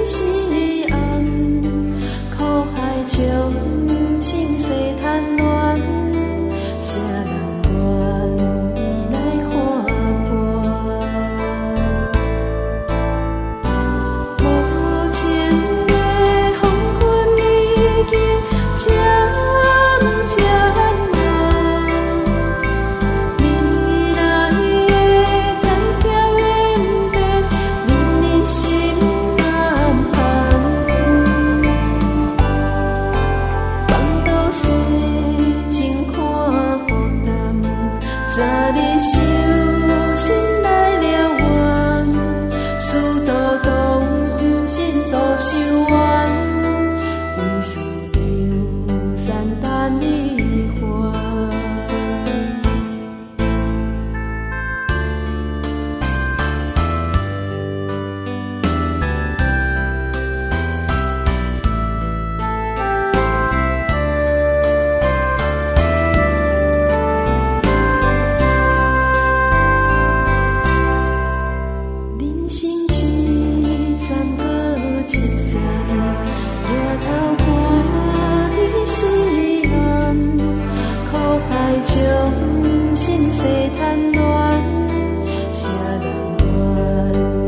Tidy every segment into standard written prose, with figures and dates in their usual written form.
是暗，苦海将心世贪恋，啥人愿意来看破？无情的风云已经渐渐暗，未来的残桥远变，令人心难寒。放倒世情看复淡，早日收心来了缘，殊途同心做修缘，为事流散等你还。人生一站搁一站，抬头看天是暗，苦海将心世贪恋，啥人愿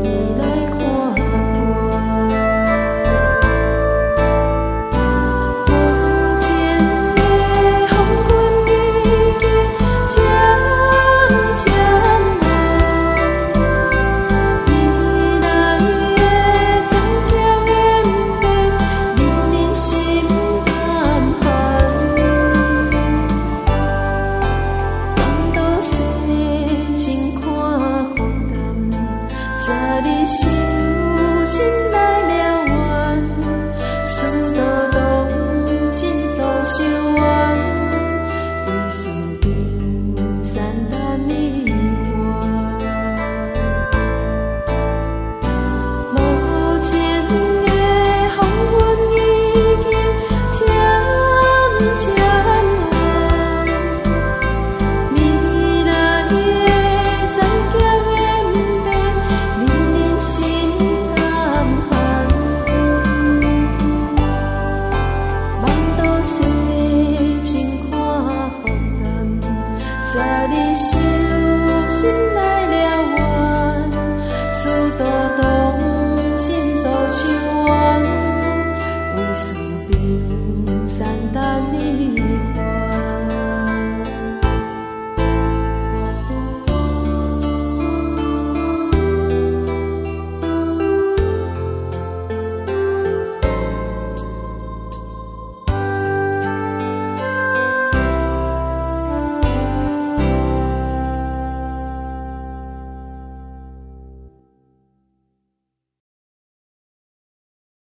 意来看破？无情的风云已经渐渐暗，未来的残桥远变，令人心难寒。放倒世情看复淡，早日收心来